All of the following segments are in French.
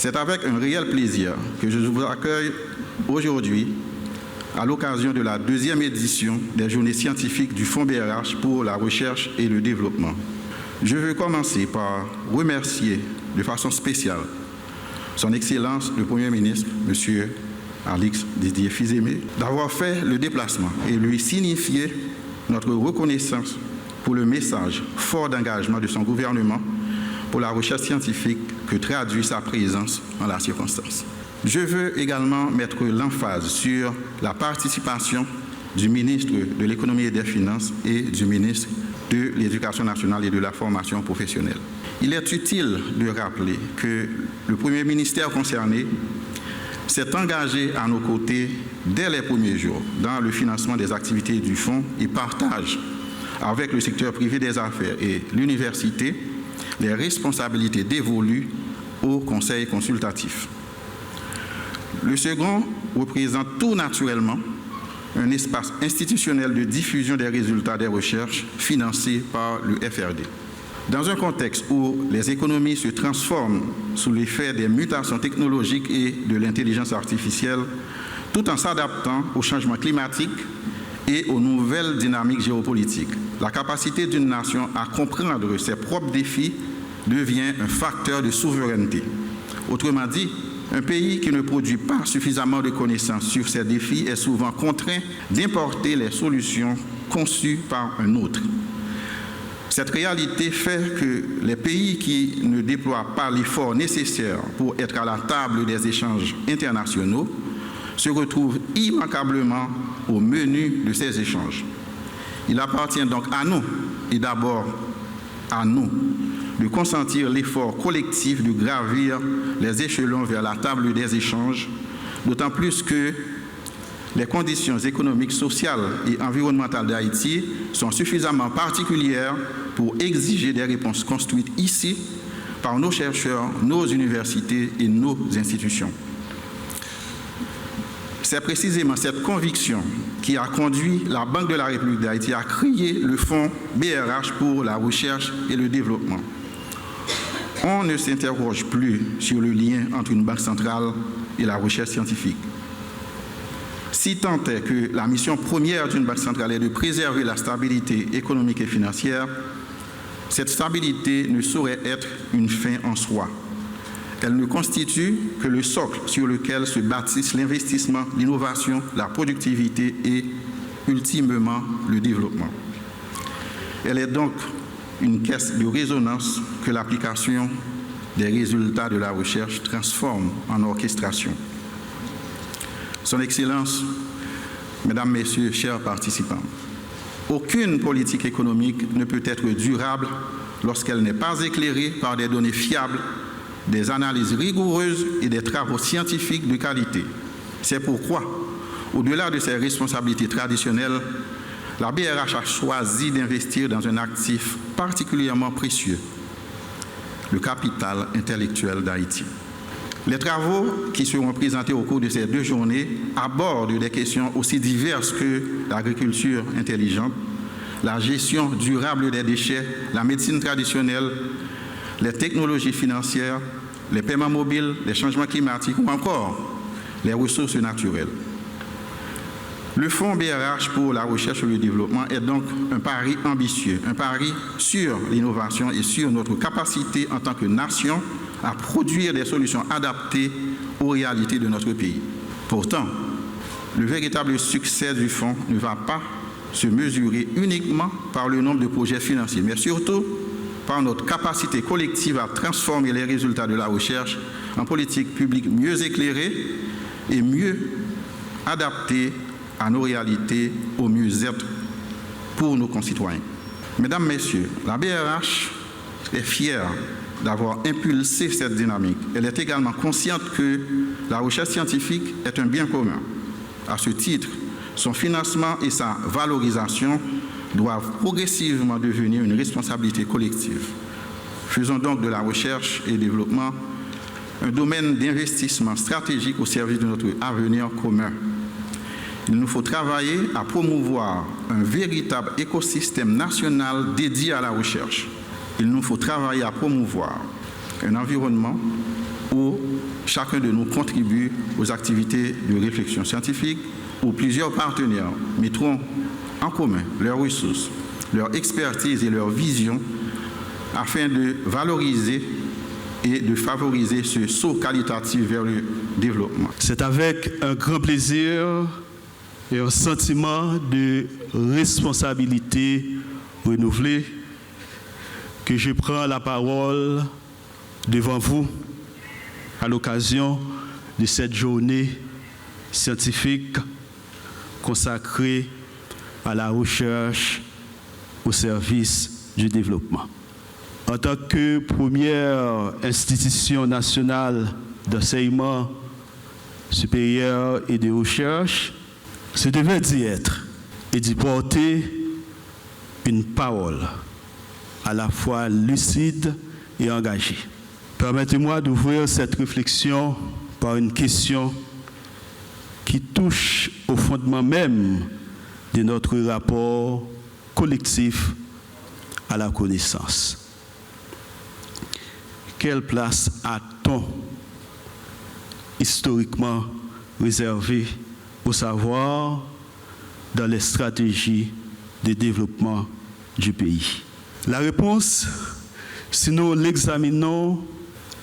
C'est avec un réel plaisir que je vous accueille aujourd'hui à l'occasion de la 2e édition des Journées scientifiques du Fonds BRH pour la recherche et le développement. Je veux commencer par remercier de façon spéciale Son Excellence le Premier ministre, M. Alix Didier Fils-Aimé, d'avoir fait le déplacement et lui signifier notre reconnaissance pour le message fort d'engagement de son gouvernement pour la recherche scientifique que traduit sa présence en la circonstance. Je veux également mettre l'emphase sur la participation du ministre de l'Économie et des Finances et du ministre de l'Éducation nationale et de la formation professionnelle. Il est utile de rappeler que le premier ministère concerné s'est engagé à nos côtés dès les premiers jours dans le financement des activités du Fonds et partage avec le secteur privé des affaires et l'université les responsabilités dévolues au Conseil consultatif. Le second représente tout naturellement un espace institutionnel de diffusion des résultats des recherches financés par le FRD. Dans un contexte où les économies se transforment sous l'effet des mutations technologiques et de l'intelligence artificielle, tout en s'adaptant au changement climatique et aux nouvelles dynamiques géopolitiques, la capacité d'une nation à comprendre ses propres défis devient un facteur de souveraineté. Autrement dit, un pays qui ne produit pas suffisamment de connaissances sur ces défis est souvent contraint d'importer les solutions conçues par un autre. Cette réalité fait que les pays qui ne déploient pas l'effort nécessaire pour être à la table des échanges internationaux se retrouvent immanquablement au menu de ces échanges. Il appartient donc à nous, et d'abord à nous, de consentir l'effort collectif de gravir les échelons vers la table des échanges, d'autant plus que les conditions économiques, sociales et environnementales d'Haïti sont suffisamment particulières pour exiger des réponses construites ici par nos chercheurs, nos universités et nos institutions. C'est précisément cette conviction qui a conduit la Banque de la République d'Haïti à créer le Fonds BRH pour la recherche et le développement. On ne s'interroge plus sur le lien entre une banque centrale et la recherche scientifique. Si tant est que la mission première d'une banque centrale est de préserver la stabilité économique et financière, cette stabilité ne saurait être une fin en soi. Elle ne constitue que le socle sur lequel se bâtissent l'investissement, l'innovation, la productivité et, ultimement, le développement. Elle est donc une caisse de résonance que l'application des résultats de la recherche transforme en orchestration. Son Excellence, Mesdames, Messieurs, chers participants, aucune politique économique ne peut être durable lorsqu'elle n'est pas éclairée par des données fiables, des analyses rigoureuses et des travaux scientifiques de qualité. C'est pourquoi, au-delà de ses responsabilités traditionnelles, la BRH a choisi d'investir dans un actif particulièrement précieux, le capital intellectuel d'Haïti. Les travaux qui seront présentés au cours de ces 2 journées abordent des questions aussi diverses que l'agriculture intelligente, la gestion durable des déchets, la médecine traditionnelle, les technologies financières, les paiements mobiles, les changements climatiques ou encore les ressources naturelles. Le Fonds BRH pour la recherche et le développement est donc un pari ambitieux, un pari sur l'innovation et sur notre capacité en tant que nation à produire des solutions adaptées aux réalités de notre pays. Pourtant, le véritable succès du Fonds ne va pas se mesurer uniquement par le nombre de projets financiers, mais surtout par notre capacité collective à transformer les résultats de la recherche en politique publique mieux éclairée et mieux adaptée à nos réalités, au mieux-être pour nos concitoyens. Mesdames, Messieurs, la BRH est fière d'avoir impulsé cette dynamique. Elle est également consciente que la recherche scientifique est un bien commun. À ce titre, son financement et sa valorisation doivent progressivement devenir une responsabilité collective. Faisons donc de la recherche et développement un domaine d'investissement stratégique au service de notre avenir commun. Il nous faut travailler à promouvoir un véritable écosystème national dédié à la recherche. Il nous faut travailler à promouvoir un environnement où chacun de nous contribue aux activités de réflexion scientifique, où plusieurs partenaires mettront en commun leurs ressources, leur expertise et leur vision afin de valoriser et de favoriser ce saut qualitatif vers le développement. C'est avec un grand plaisir et un sentiment de responsabilité renouvelée que je prends la parole devant vous à l'occasion de cette journée scientifique consacrée à la recherche au service du développement. En tant que première institution nationale d'enseignement supérieur et de recherche, je devais d'y être et d'y porter une parole à la fois lucide et engagée. Permettez-moi d'ouvrir cette réflexion par une question qui touche au fondement même de notre rapport collectif à la connaissance. Quelle place a-t-on historiquement réservée au savoir dans les stratégies de développement du pays? La réponse, si nous l'examinons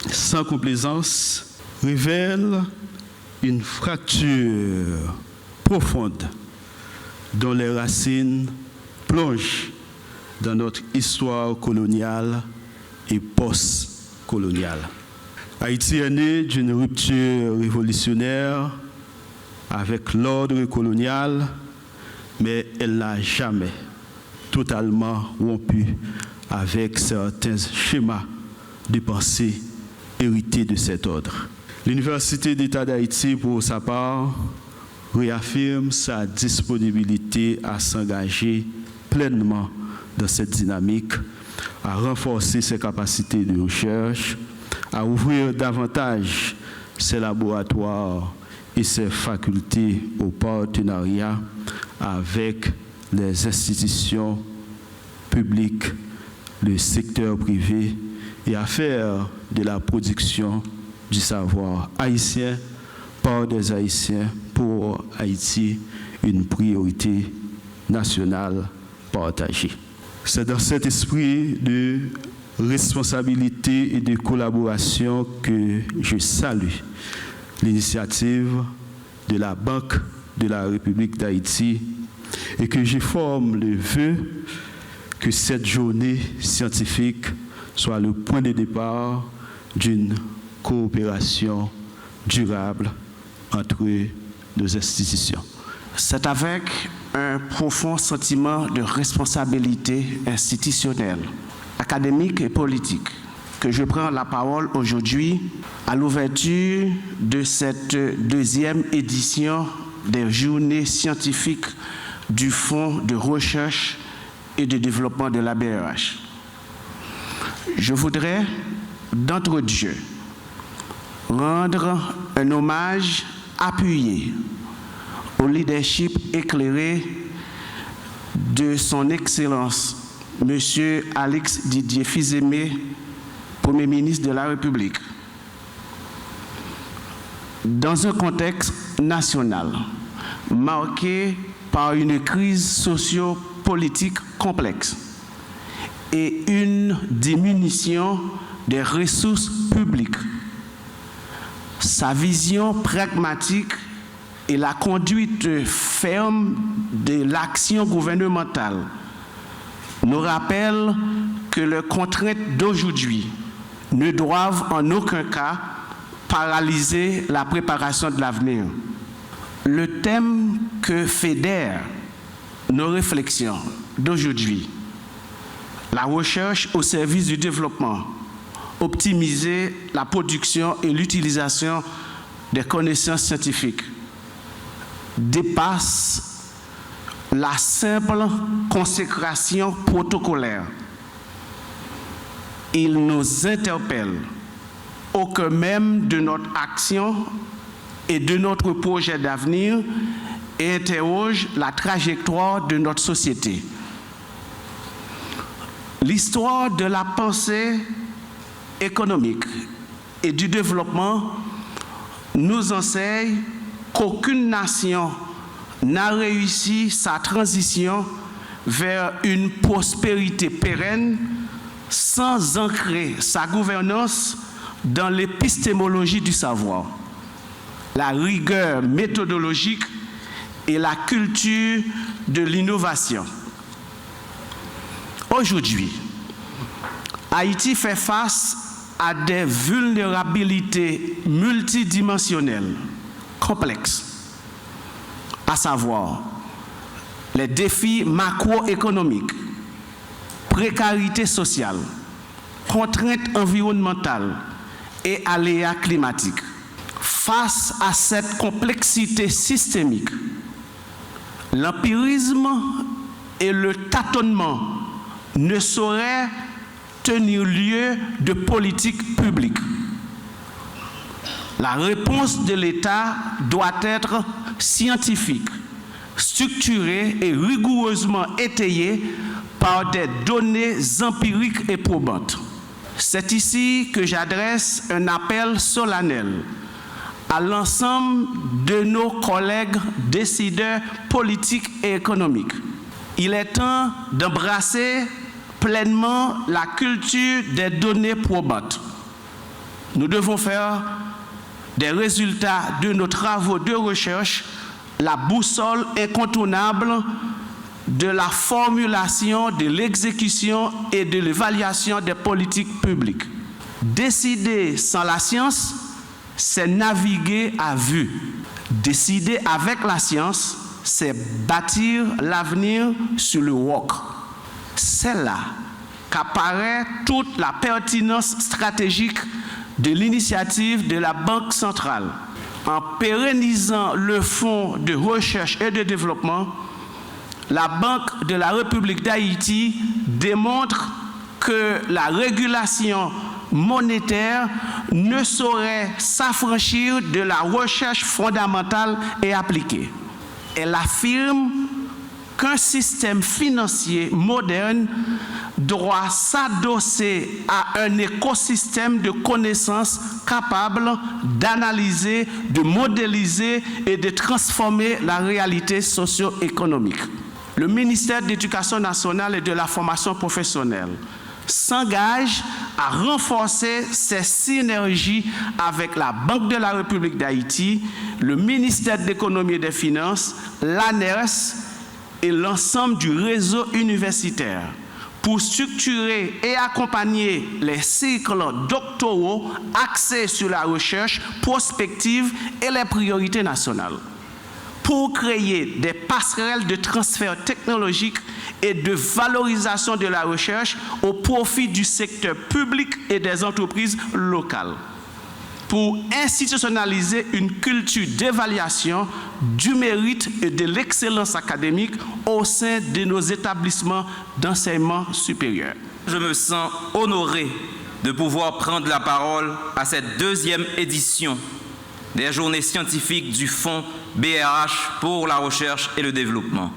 sans complaisance, révèle une fracture profonde dont les racines plongent dans notre histoire coloniale et post-coloniale. Haïti est né d'une rupture révolutionnaire avec l'ordre colonial, mais elle n'a jamais totalement rompu avec certains schémas de pensée hérités de cet ordre. L'Université d'État d'Haïti, pour sa part, réaffirme sa disponibilité à s'engager pleinement dans cette dynamique, à renforcer ses capacités de recherche, à ouvrir davantage ses laboratoires et ses facultés au partenariat avec les institutions publiques, le secteur privé, et à faire de la production du savoir haïtien par des Haïtiens pour Haïti une priorité nationale partagée. C'est dans cet esprit de responsabilité et de collaboration que je salue l'initiative de la Banque de la République d'Haïti et que je forme le vœu que cette journée scientifique soit le point de départ d'une coopération durable entre nos institutions. C'est avec un profond sentiment de responsabilité institutionnelle, académique et politique que je prends la parole aujourd'hui à l'ouverture de cette deuxième édition des journées scientifiques du Fonds de recherche et de développement de la BRH. Je voudrais, d'entre Dieu, rendre un hommage appuyé au leadership éclairé de son Excellence, M. Alix Didier Fils-Aimé, Premier ministre de la République. Dans un contexte national marqué par une crise socio-politique complexe et une diminution des ressources publiques, sa vision pragmatique et la conduite ferme de l'action gouvernementale nous rappellent que les contraintes d'aujourd'hui ne doivent en aucun cas paralyser la préparation de l'avenir. Le thème que fédère nos réflexions d'aujourd'hui, la recherche au service du développement, optimiser la production et l'utilisation des connaissances scientifiques, dépasse la simple consécration protocolaire. Il nous interpelle au cœur même de notre action et de notre projet d'avenir et interroge la trajectoire de notre société. L'histoire de la pensée économique et du développement nous enseigne qu'aucune nation n'a réussi sa transition vers une prospérité pérenne sans ancrer sa gouvernance dans l'épistémologie du savoir, la rigueur méthodologique et la culture de l'innovation. Aujourd'hui, Haïti fait face à des vulnérabilités multidimensionnelles, complexes, à savoir les défis macroéconomiques, précarité sociale, contraintes environnementales et aléas climatiques. Face à cette complexité systémique, l'empirisme et le tâtonnement ne sauraient tenir lieu de politique publique. La réponse de l'État doit être scientifique, structurée et rigoureusement étayée par des données empiriques et probantes. C'est ici que j'adresse un appel solennel à l'ensemble de nos collègues décideurs politiques et économiques. Il est temps d'embrasser pleinement la culture des données probantes. Nous devons faire des résultats de nos travaux de recherche la boussole incontournable de la formulation, de l'exécution et de l'évaluation des politiques publiques. Décider sans la science, c'est naviguer à vue. Décider avec la science, c'est bâtir l'avenir sur le roc. C'est là qu'apparaît toute la pertinence stratégique de l'initiative de la Banque centrale. En pérennisant le fonds de recherche et de développement, la Banque de la République d'Haïti démontre que la régulation monétaire ne saurait s'affranchir de la recherche fondamentale et appliquée. Elle affirme qu'un système financier moderne doit s'adosser à un écosystème de connaissances capable d'analyser, de modéliser et de transformer la réalité socio-économique. Le ministère de l'Éducation nationale et de la formation professionnelle s'engage à renforcer ses synergies avec la Banque de la République d'Haïti, le ministère de l'Économie et des Finances, l'ANERS et l'ensemble du réseau universitaire pour structurer et accompagner les cycles doctoraux axés sur la recherche prospective et les priorités nationales, pour créer des passerelles de transfert technologique et de valorisation de la recherche au profit du secteur public et des entreprises locales, pour institutionnaliser une culture d'évaluation du mérite et de l'excellence académique au sein de nos établissements d'enseignement supérieur. Je me sens honoré de pouvoir prendre la parole à cette deuxième édition des journées scientifiques du Fonds BRH pour la recherche et le développement,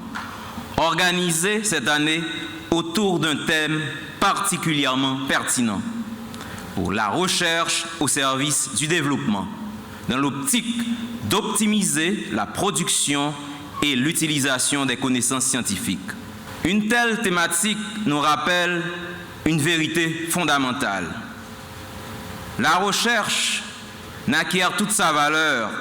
organisées cette année autour d'un thème particulièrement pertinent: pour la recherche au service du développement, dans l'optique d'optimiser la production et l'utilisation des connaissances scientifiques. Une telle thématique nous rappelle une vérité fondamentale. La recherche n'acquiert toute sa valeur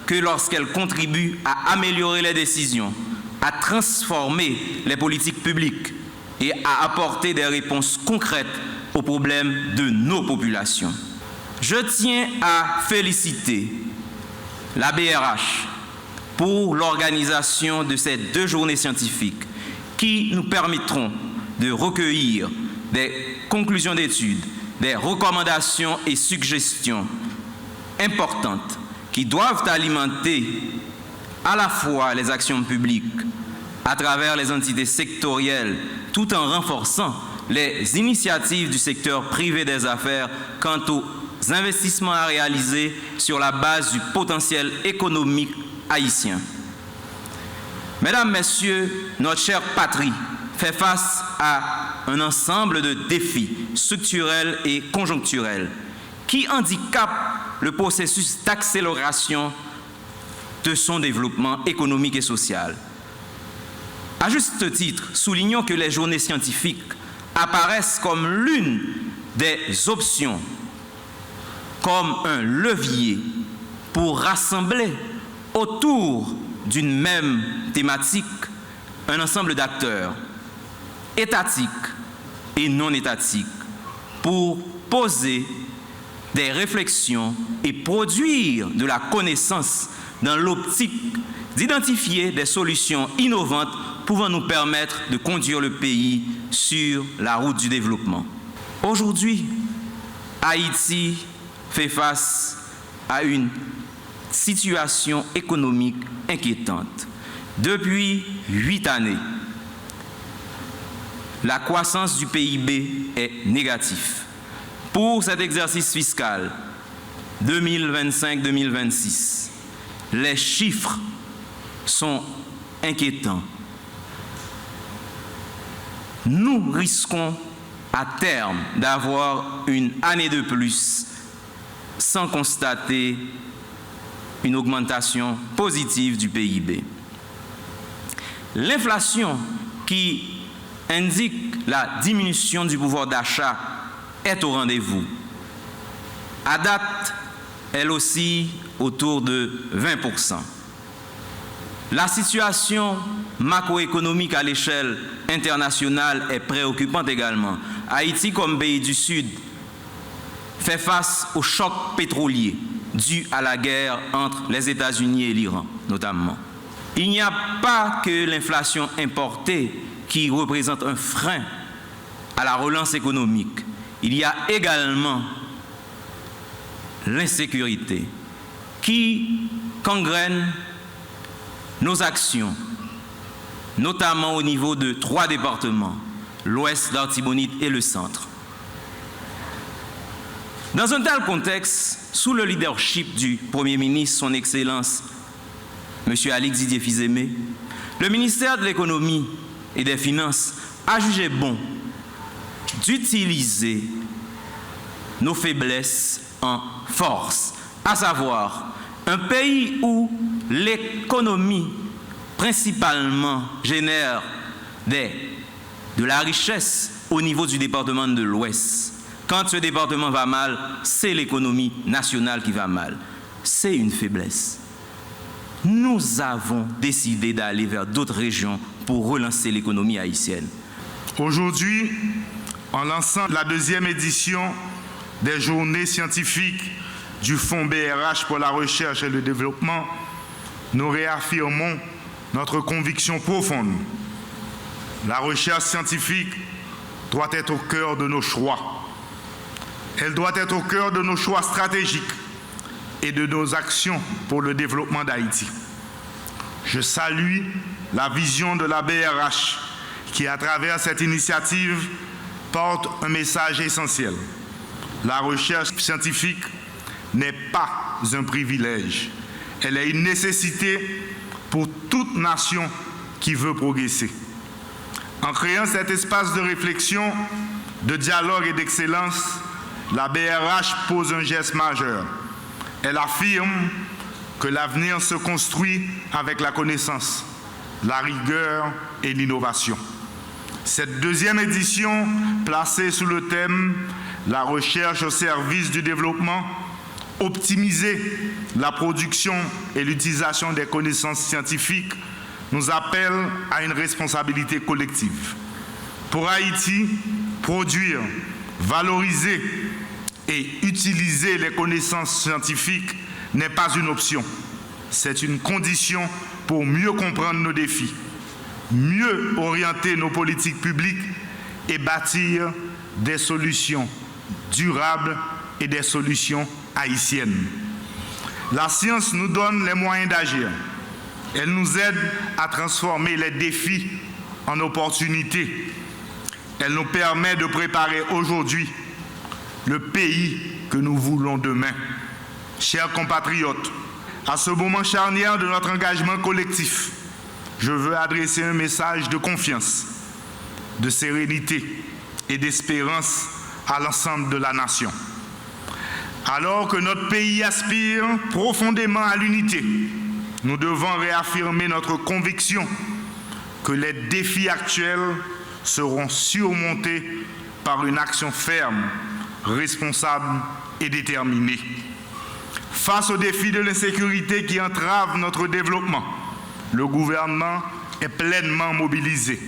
que lorsqu'elle contribue à améliorer les décisions, à transformer les politiques publiques et à apporter des réponses concrètes aux problèmes de nos populations. Je tiens à féliciter la BRH pour l'organisation de ces deux journées scientifiques qui nous permettront de recueillir des conclusions d'études, des recommandations et suggestions importantes qui doivent alimenter à la fois les actions publiques à travers les entités sectorielles, tout en renforçant les initiatives du secteur privé des affaires quant aux investissements à réaliser sur la base du potentiel économique haïtien. Mesdames, Messieurs, notre chère patrie fait face à un ensemble de défis structurels et conjoncturels qui handicapent le processus d'accélération de son développement économique et social. À juste titre, soulignons que les journées scientifiques apparaissent comme l'une des options, comme un levier pour rassembler autour d'une même thématique un ensemble d'acteurs étatiques et non étatiques pour poser des réflexions et produire de la connaissance dans l'optique d'identifier des solutions innovantes pouvant nous permettre de conduire le pays sur la route du développement. Aujourd'hui, Haïti fait face à une situation économique inquiétante. Depuis 8 années, la croissance du PIB est négative. Pour cet exercice fiscal 2025-2026, les chiffres sont inquiétants. Nous risquons à terme d'avoir une année de plus sans constater une augmentation positive du PIB. L'inflation qui indique la diminution du pouvoir d'achat est au rendez-vous. À date, elle oscille autour de 20%. La situation macroéconomique à l'échelle internationale est préoccupante également. Haïti, comme pays du Sud, fait face au choc pétrolier dû à la guerre entre les États-Unis et l'Iran, notamment. Il n'y a pas que l'inflation importée qui représente un frein à la relance économique. Il y a également l'insécurité qui gangrène nos actions, notamment au niveau de 3 départements, l'Ouest, l'Artibonite et le Centre. Dans un tel contexte, sous le leadership du Premier ministre, son Excellence, M. Alix Didier Fils-Aimé, le ministère de l'Économie et des Finances a jugé bon d'utiliser nos faiblesses en force, à savoir un pays où l'économie principalement génère de la richesse au niveau du département de l'Ouest. Quand ce département va mal, c'est l'économie nationale qui va mal. C'est une faiblesse. Nous avons décidé d'aller vers d'autres régions pour relancer l'économie haïtienne. Aujourd'hui, en lançant la 2e édition des journées scientifiques du Fonds BRH pour la recherche et le développement, nous réaffirmons notre conviction profonde. La recherche scientifique doit être au cœur de nos choix. Elle doit être au cœur de nos choix stratégiques et de nos actions pour le développement d'Haïti. Je salue la vision de la BRH qui, à travers cette initiative, porte un message essentiel. La recherche scientifique n'est pas un privilège. Elle est une nécessité pour toute nation qui veut progresser. En créant cet espace de réflexion, de dialogue et d'excellence, la BRH pose un geste majeur. Elle affirme que l'avenir se construit avec la connaissance, la rigueur et l'innovation. Cette 2e édition, placée sous le thème « La recherche au service du développement », optimiser la production et l'utilisation des connaissances scientifiques, nous appelle à une responsabilité collective. Pour Haïti, produire, valoriser et utiliser les connaissances scientifiques n'est pas une option. C'est une condition pour mieux comprendre nos défis, mieux orienter nos politiques publiques et bâtir des solutions durables et des solutions haïtiennes. La science nous donne les moyens d'agir. Elle nous aide à transformer les défis en opportunités. Elle nous permet de préparer aujourd'hui le pays que nous voulons demain. Chers compatriotes, à ce moment charnière de notre engagement collectif, je veux adresser un message de confiance, de sérénité et d'espérance à l'ensemble de la nation. Alors que notre pays aspire profondément à l'unité, nous devons réaffirmer notre conviction que les défis actuels seront surmontés par une action ferme, responsable et déterminée. Face aux défis de l'insécurité qui entravent notre développement, le gouvernement est pleinement mobilisé.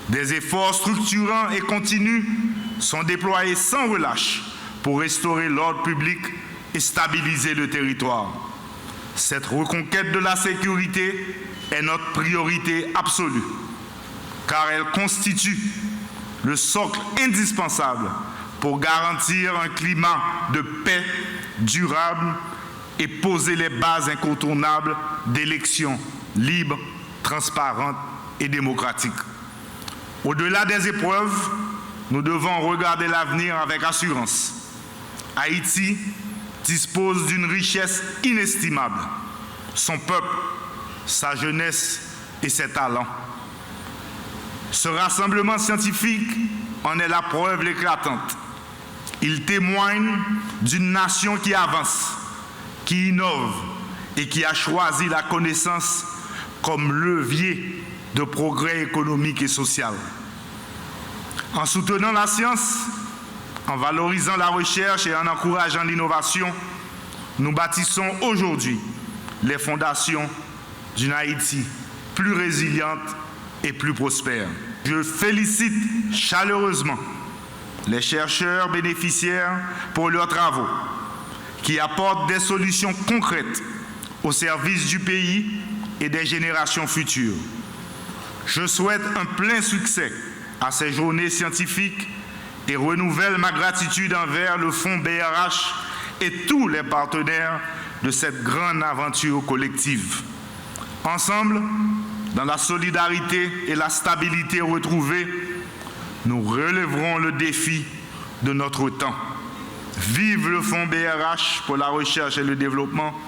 Des efforts structurants et continus sont déployés sans relâche pour restaurer l'ordre public et stabiliser le territoire. Cette reconquête de la sécurité est notre priorité absolue, car elle constitue le socle indispensable pour garantir un climat de paix durable et poser les bases incontournables d'élections libres, transparentes et démocratiques. Au-delà des épreuves, nous devons regarder l'avenir avec assurance. Haïti dispose d'une richesse inestimable, son peuple, sa jeunesse et ses talents. Ce rassemblement scientifique en est la preuve éclatante. Il témoigne d'une nation qui avance, qui innove et qui a choisi la connaissance comme levier de progrès économique et social. En soutenant la science, en valorisant la recherche et en encourageant l'innovation, nous bâtissons aujourd'hui les fondations d'une Haïti plus résiliente et plus prospère. Je félicite chaleureusement les chercheurs bénéficiaires pour leurs travaux qui apportent des solutions concrètes au service du pays et des générations futures. Je souhaite un plein succès à ces journées scientifiques et renouvelle ma gratitude envers le Fonds BRH et tous les partenaires de cette grande aventure collective. Ensemble, dans la solidarité et la stabilité retrouvées, nous relèverons le défi de notre temps. Vive le Fonds BRH pour la recherche et le développement.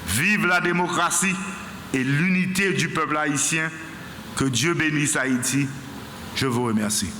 Vive la démocratie et l'unité du peuple haïtien. Que Dieu bénisse Haïti. Je vous remercie.